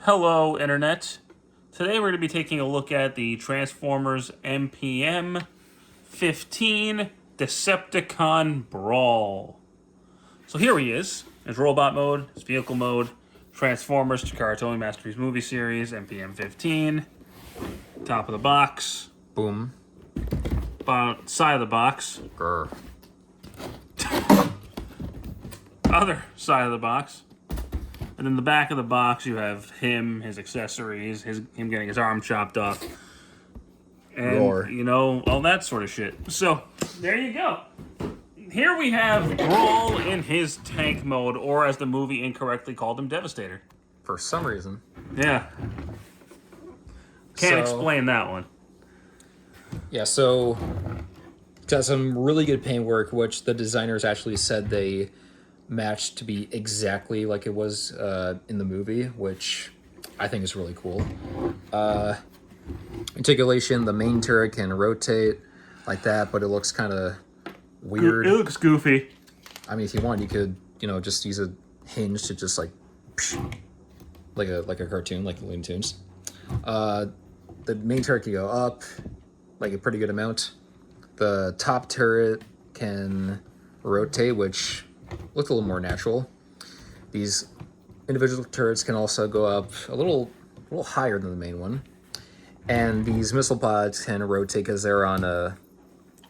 Hello, Internet. Today we're going to be taking a look at the Transformers MPM-15 Decepticon Brawl. So here he is, his robot mode, his vehicle mode, Transformers Takara Tomy Masterpiece Movie Series, MPM-15. Top of the box. Boom. Bottom side of the box. Grr. Other side of the box. And in the back of the box, you have him, his accessories, him getting his arm chopped off. And, Roar. you know, all that sort of shit. So, there you go. Here we have Brawl in his tank mode, or as the movie incorrectly called him, Devastator. For some reason. Yeah. Can't explain that one. Yeah, so got some really good paint work, which the designers actually said they matched to be exactly like it was in the movie, which I think is really cool. Articulation, the main turret can rotate like that, but it looks kind of weird. It looks goofy. I mean, if you want, you could, just use a hinge to just like a cartoon, like Looney Tunes. The main turret can go up like a pretty good amount. The top turret can rotate, which looked a little more natural. These individual turrets can also go up a little higher than the main one. And these missile pods can rotate because they're on a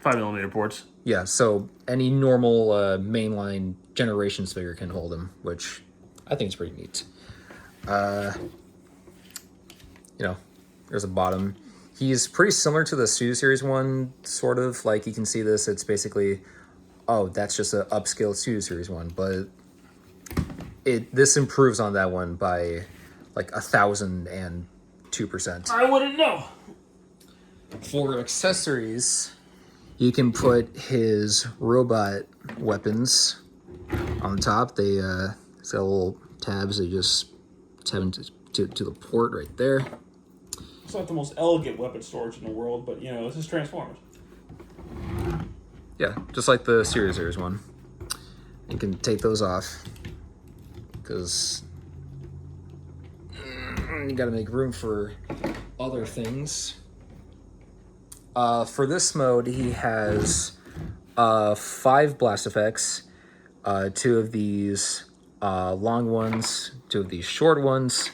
5mm ports. Yeah, so any normal mainline Generations figure can hold them, which I think is pretty neat. There's a bottom. He's pretty similar to the Studio Series one, sort of. Like, you can see this, it's basically, oh, that's just an upscaled Studio Series one, but this improves on that one by like 1,002%. I wouldn't know. For accessories, you can put his robot weapons on the top. They got little tabs. They just tab into to the port right there. It's not the most elegant weapon storage in the world, but, this is Transformers. Yeah, just like the Series one. You can take those off because you got to make room for other things. For this mode, he has 5 blast effects, 2 of these long ones, 2 of these short ones,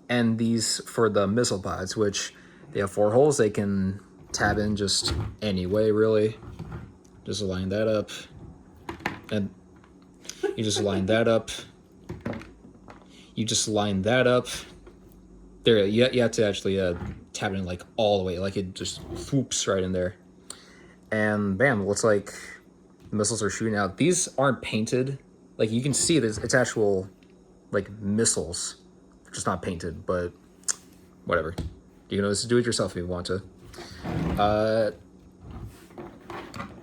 and these for the missile pods, which they have 4 holes. They can tab in just any way, really. Just line that up, and you just line that up. You just line that up. There, you have to actually tab it in like all the way, like it just whoops right in there. And bam, it looks like the missiles are shooting out. These aren't painted. Like, you can see this, it's actual like missiles, just not painted, but whatever. You can always do it yourself if you want to.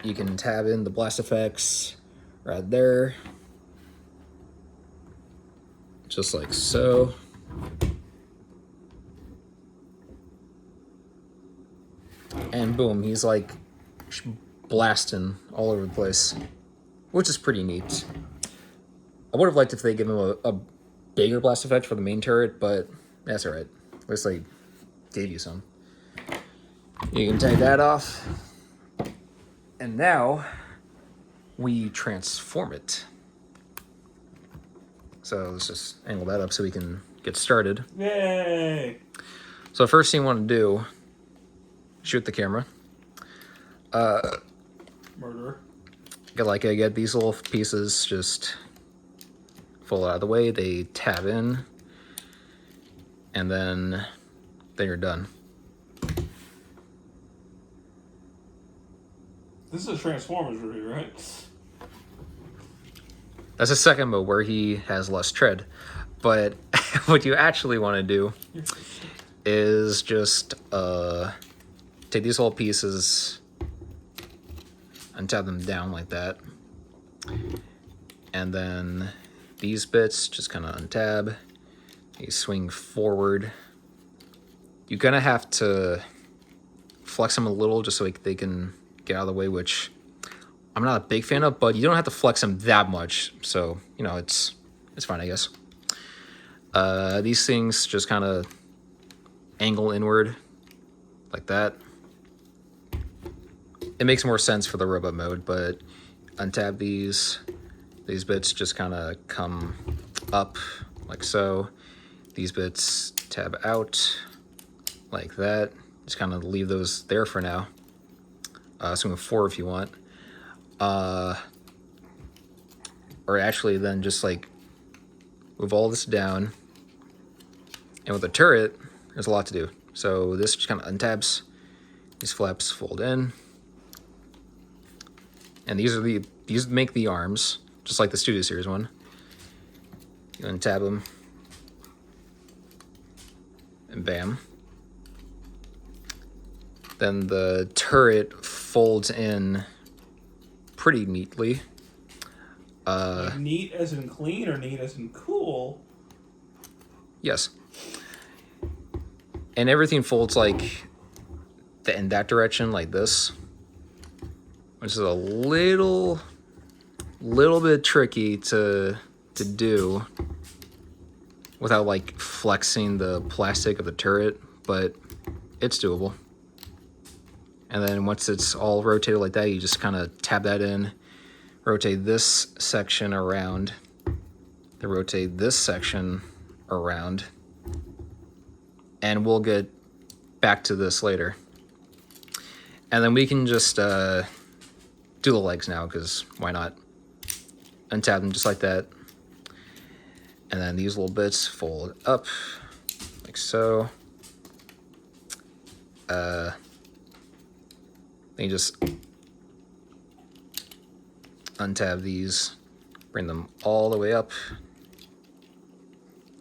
You can tab in the blast effects right there. Just like so. And boom, he's like blasting all over the place, which is pretty neat. I would have liked if they give him a bigger blast effect for the main turret, but that's alright. At least they gave you some. You can take that off. And now we transform it. So let's just angle that up so we can get started. Yay! So the first thing you want to do, shoot the camera. Murderer. Get these little pieces, just pull it out of the way. They tab in, and then you're done. This is a Transformers review, right? That's the second mode where he has less tread. But what you actually want to do is just take these whole pieces and tab them down like that. And then these bits, just kind of untab. You swing forward. You're going to have to flex them a little just so they can get out of the way, which I'm not a big fan of, but you don't have to flex them that much. So, it's fine, I guess. These things just kind of angle inward like that. It makes more sense for the robot mode, but untab these bits just kind of come up like so. These bits tab out like that. Just kind of leave those there for now. Swing of 4 if you want. Or actually then just like move all this down. And with the turret, there's a lot to do. So this just kind of untabs. These flaps fold in. And these make the arms, just like the Studio Series one. You untab them. And bam. Then the turret folds in pretty neatly. Like neat as in clean or neat as in cool? Yes. And everything folds like in that direction, like this. Which is a little bit tricky to do without like flexing the plastic of the turret, but it's doable. And then once it's all rotated like that, you just kind of tab that in, rotate this section around, then rotate this section around, and we'll get back to this later. And then we can just do the legs now, because why not? Untab them just like that. And then these little bits fold up, like so. Then you just untab these, bring them all the way up,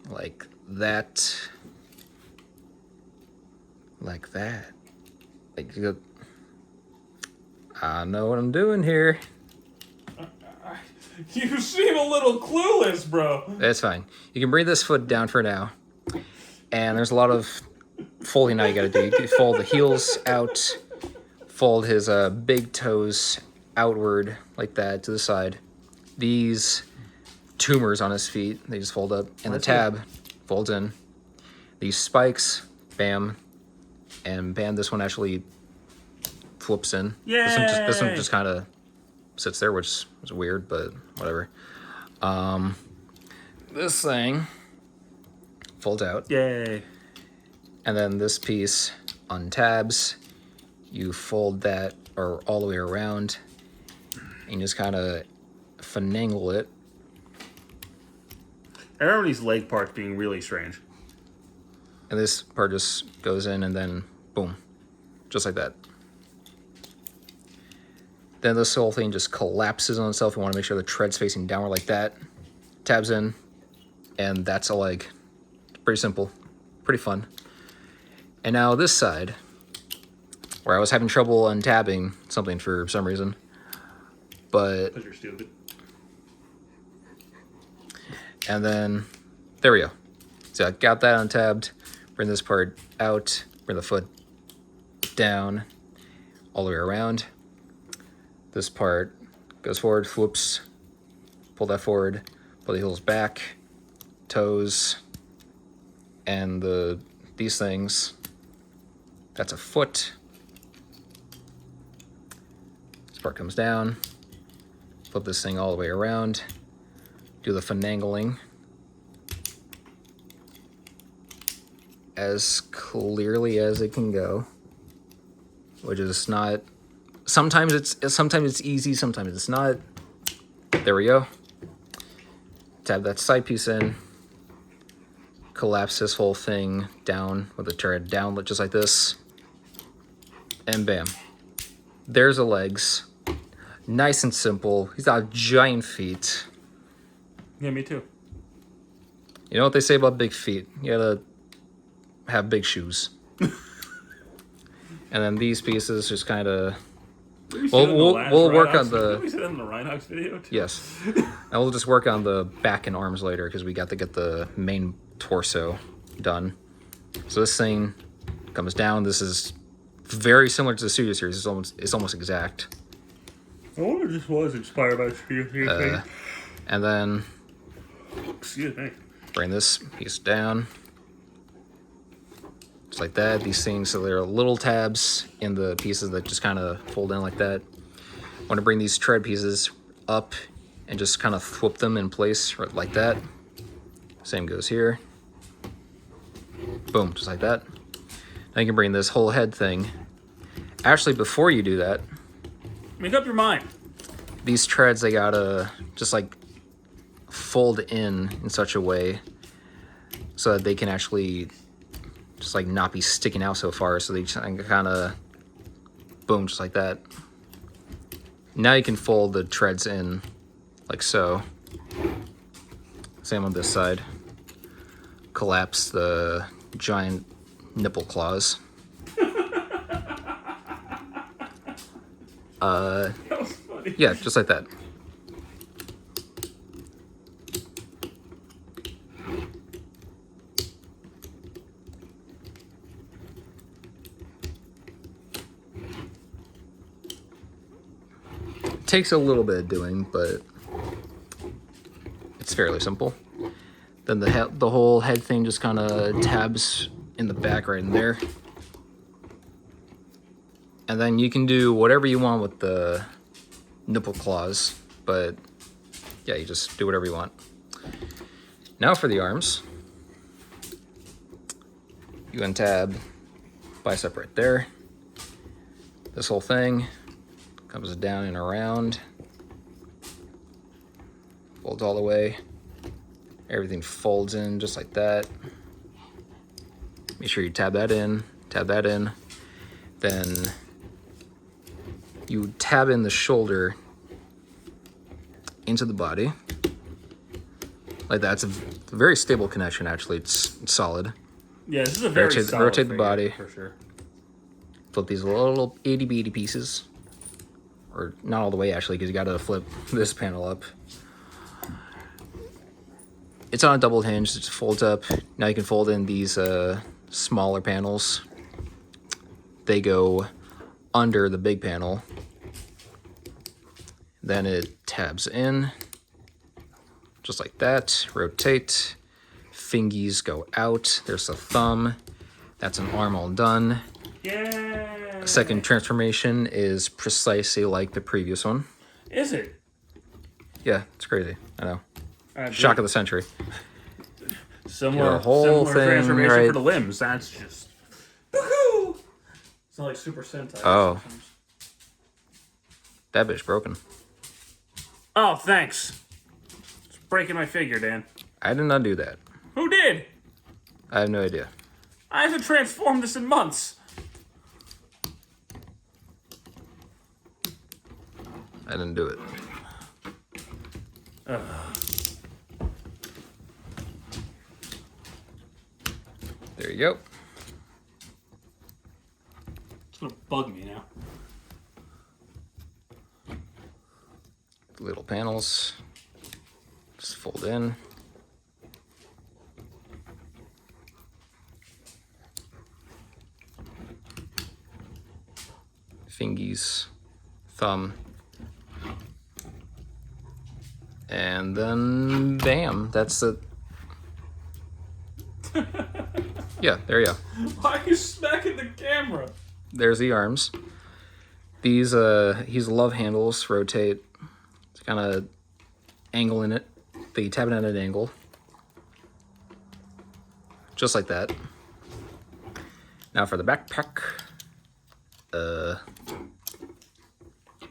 like that. Like that. Like you go, I know what I'm doing here. You seem a little clueless, bro. That's fine. You can bring this foot down for now. And there's a lot of folding now you gotta do. You can fold the heels out, fold his big toes outward like that to the side. These tumors on his feet, they just fold up. And the tab folds in. These spikes, bam, and bam, this one actually flips in. Yay! This one just kind of sits there, which is weird, but whatever. This thing folds out. Yay. And then this piece untabs. You fold that or all the way around and just kind of finagle it. I remember these leg parts being really strange. And this part just goes in and then boom, just like that. Then this whole thing just collapses on itself. You want to make sure the tread's facing downward like that. Tabs in, and that's a leg. Pretty simple, pretty fun. And now this side, where I was having trouble untabbing something for some reason, but... Because you're stupid. And then, there we go. So I got that untabbed. Bring this part out, bring the foot down, all the way around. This part goes forward, whoops, pull that forward, pull the heels back, toes, and these things, that's a foot. This part comes down, flip this thing all the way around, do the finagling as clearly as it can go, which is not... Sometimes it's easy, sometimes it's not. There we go. Tab that side piece in. Collapse this whole thing down with the turret down just like this. And bam. There's the legs. Nice and simple. He's got giant feet. Yeah, me too. You know what they say about big feet? You gotta have big shoes. And then these pieces just kind of... We'll work on the... Did we see that in the Rhinox video too? Yes. And we'll just work on the back and arms later because we got to get the main torso done. So this thing comes down. This is very similar to the Studio Series. It's almost exact. I wonder if this was inspired by Studio Series. And then... Excuse me. Bring this piece down. Just like that. These things, so there are little tabs in the pieces that just kind of fold in like that. I want to bring these tread pieces up and just kind of flip them in place right like that. Same goes here. Boom, just like that. Now you can bring this whole head thing. Actually, before you do that, make up your mind. These treads, they gotta just like fold in such a way so that they can actually just like not be sticking out so far. So they just kind of, boom, just like that. Now you can fold the treads in like so. Same on this side. Collapse the giant nipple claws. That was funny. Yeah, just like that. Takes a little bit of doing, but it's fairly simple. Then the whole head thing just kind of tabs in the back right in there. And then you can do whatever you want with the nipple claws, but yeah, you just do whatever you want. Now for the arms. You untab bicep right there. This whole thing comes down and around. Folds all the way. Everything folds in just like that. Make sure you tab that in, Then you tab in the shoulder into the body. Like that. It's a very stable connection, actually. It's solid. Yeah, this is a very solid rotate the figure, body. for sure. Flip these little itty bitty pieces. Or not all the way, actually, because you gotta flip this panel up. It's on a double hinge, it just folds up. Now you can fold in these smaller panels. They go under the big panel. Then it tabs in, just like that. Rotate, fingies go out. There's a thumb. That's an arm all done. Yeah. Second transformation is precisely like the previous one. Is it? Yeah, it's crazy. I know. Right, Shock of the century. Similar, whole similar thing, transformation right? for the limbs. That's just. Woohoo! It's not like Super Sentai. Oh. That bitch broken. Oh, thanks. It's breaking my figure, Dan. I did not do that. Who did? I have no idea. I haven't transformed this in months. I didn't do it. There you go. It's gonna bug me now. Little panels. Just fold in. Fingies. Thumb. And then, bam, that's it. Yeah, there you go. Why are you smacking the camera? There's the arms. These love handles rotate. It's kind of angle in it. They tab it at an angle. Just like that. Now for the backpack.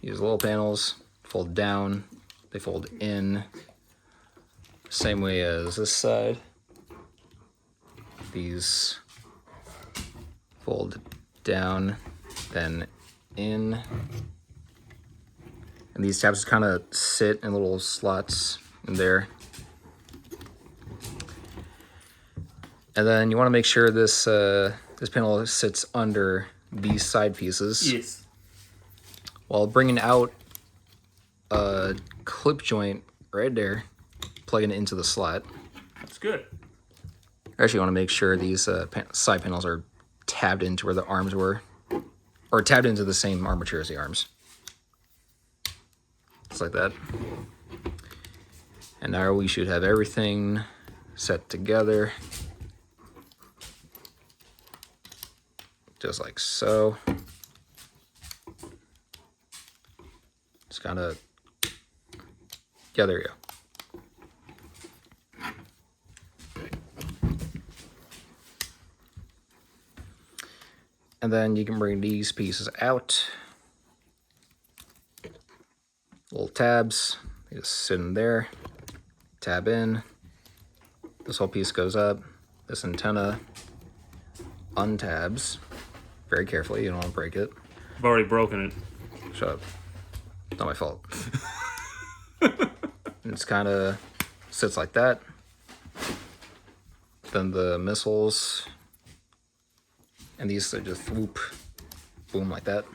These little panels fold down. They fold in. Same way as this side. These fold down, then in. And these tabs kind of sit in little slots in there. And then you want to make sure this this panel sits under these side pieces. Yes. While bringing out a clip joint right there, plugging it into the slot. That's good. Actually, you want to make sure these side panels are tabbed into where the arms were, or tabbed into the same armature as the arms. Just like that. And now we should have everything set together. Just like so. Just kind of, yeah, there you go. And then you can bring these pieces out. Little tabs, they just sit in there. Tab in. This whole piece goes up. This antenna untabs very carefully. You don't want to break it. I've already broken it. Shut up. Not my fault. It's kind of sits like that. Then the missiles. And these are just whoop, boom, like that.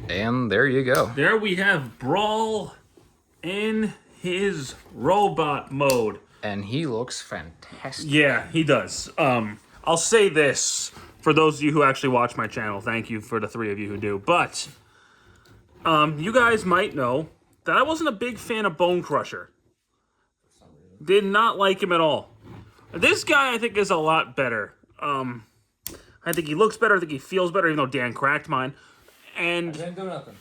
And there you go. There we have Brawl in his robot mode. And he looks fantastic. Yeah, he does. I'll say this for those of you who actually watch my channel. Thank you for the 3 of you who do. But you guys might know that I wasn't a big fan of Bone Crusher. Did not like him at all. This guy, I think, is a lot better. I think he looks better. I think he feels better, even though Dan cracked mine. And I didn't do nothing.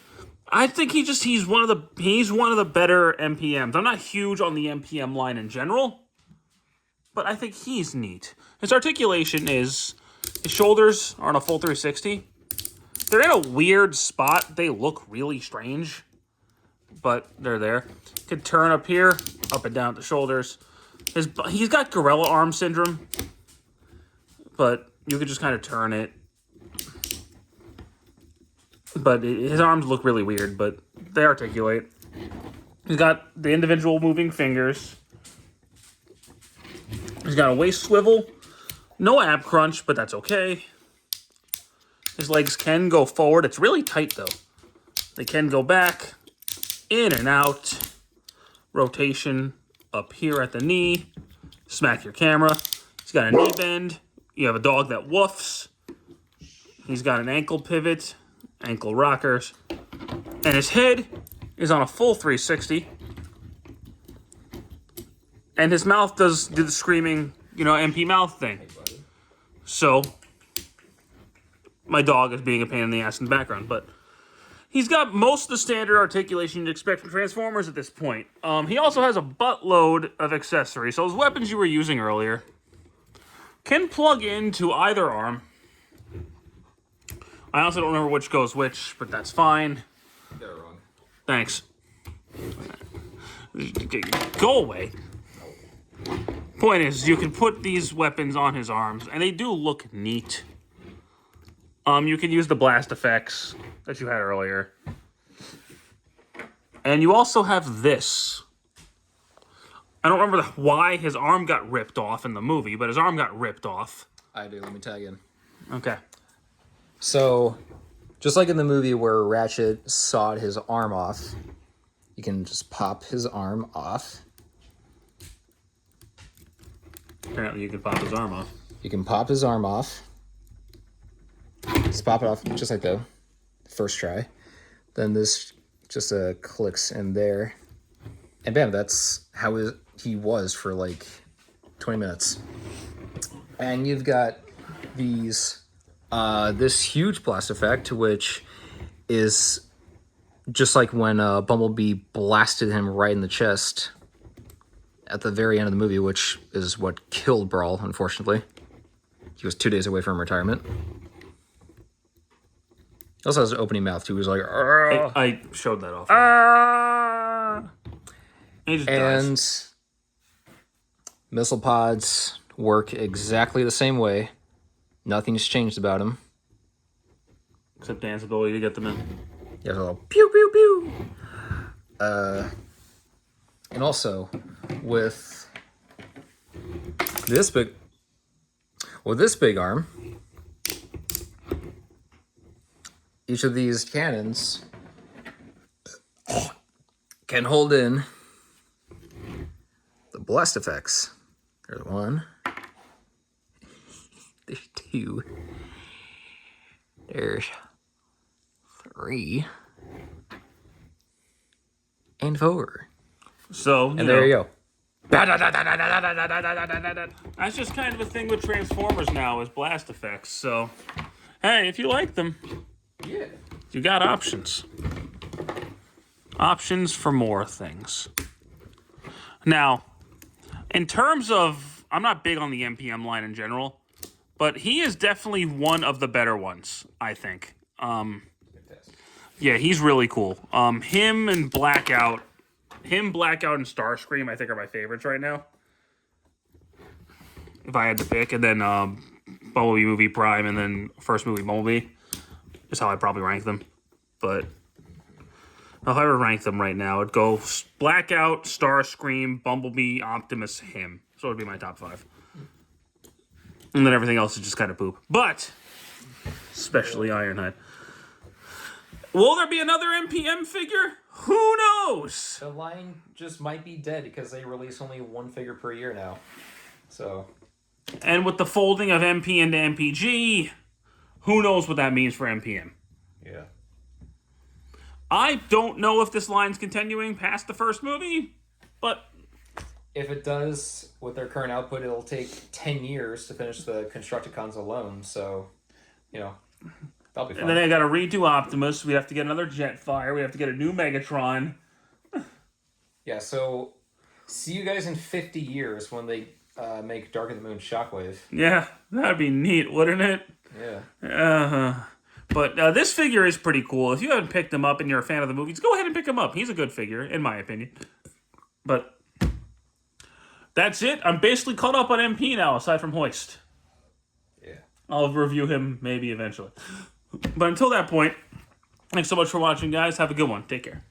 I think he's one of the better MPMs. I'm not huge on the MPM line in general, but I think he's neat. His articulation is, his shoulders are on a full 360. They're in a weird spot. They look really strange, but they're there. Could turn up here, up and down at the shoulders. He's got gorilla arm syndrome, but you could just kind of turn it. But his arms look really weird, but they articulate. He's got the individual moving fingers. He's got a waist swivel. No ab crunch, but that's okay. His legs can go forward. It's really tight, though. They can go back, in and out. Rotation up here at the knee. Smack your camera. He's got a knee bend. You have a dog that woofs. He's got an ankle pivot, ankle rockers. And his head is on a full 360. And his mouth does do the screaming, MP mouth thing. So, my dog is being a pain in the ass in the background, but he's got most of the standard articulation you'd expect from Transformers at this point. He also has a buttload of accessories. So those weapons you were using earlier can plug into either arm. I also don't remember which goes which, but that's fine. They're wrong. Thanks. Go away. Point is, you can put these weapons on his arms, and they do look neat. You can use the blast effects that you had earlier. And you also have this. I don't remember why his arm got ripped off in the movie, but his arm got ripped off. I do. Let me tag in. Okay. So, just like in the movie where Ratchet sawed his arm off, you can just pop his arm off. Apparently you can pop his arm off. You can pop his arm off. Just pop it off just like the first try. Then this just clicks in there. And bam, that's how he was for like 20 minutes. And you've got these, this huge blast effect, which is just like when Bumblebee blasted him right in the chest at the very end of the movie, which is what killed Brawl, unfortunately. He was 2 days away from retirement. He also has an opening mouth, too. He was like, I showed that off. He just dies. Missile pods work exactly the same way. Nothing's changed about them. Except Dan's ability to get them in. You have a little pew, pew, pew. And also, with this big arm, each of these cannons can hold in the blast effects. There's one. There's two. There's three. And four. So, And there you go. That's just kind of a thing with Transformers now, is blast effects. So, hey, if you like them, Yeah. you got options. Options for more things. Now, in terms of, I'm not big on the MPM line in general, but he is definitely one of the better ones, I think. Yeah, he's really cool. Him and Blackout, and Starscream, I think are my favorites right now. If I had to pick, and then Bumblebee movie Prime, and then first movie Bumblebee is how I probably rank them. But if I were to rank them right now, it'd go Blackout, Starscream, Bumblebee, Optimus, him. So it would be my top 5. And then everything else is just kind of poop. But, especially Ironhide. Will there be another MPM figure? Who knows? The line just might be dead because they release only one figure per year now. So. And with the folding of MP into MPG, who knows what that means for MPM? Yeah. I don't know if this line's continuing past the first movie, but if it does, with their current output, it'll take 10 years to finish the Constructicons alone. So, that'll be fun. And then they got to redo Optimus. We have to get another Jetfire. We have to get a new Megatron. Yeah, so see you guys in 50 years when they make Dark of the Moon Shockwave. Yeah, that'd be neat, wouldn't it? Yeah. But this figure is pretty cool. If you haven't picked him up and you're a fan of the movies, go ahead and pick him up. He's a good figure, in my opinion. But that's it. I'm basically caught up on MP now, aside from Hoist. Yeah. I'll review him maybe eventually. But until that point, thanks so much for watching, guys. Have a good one. Take care.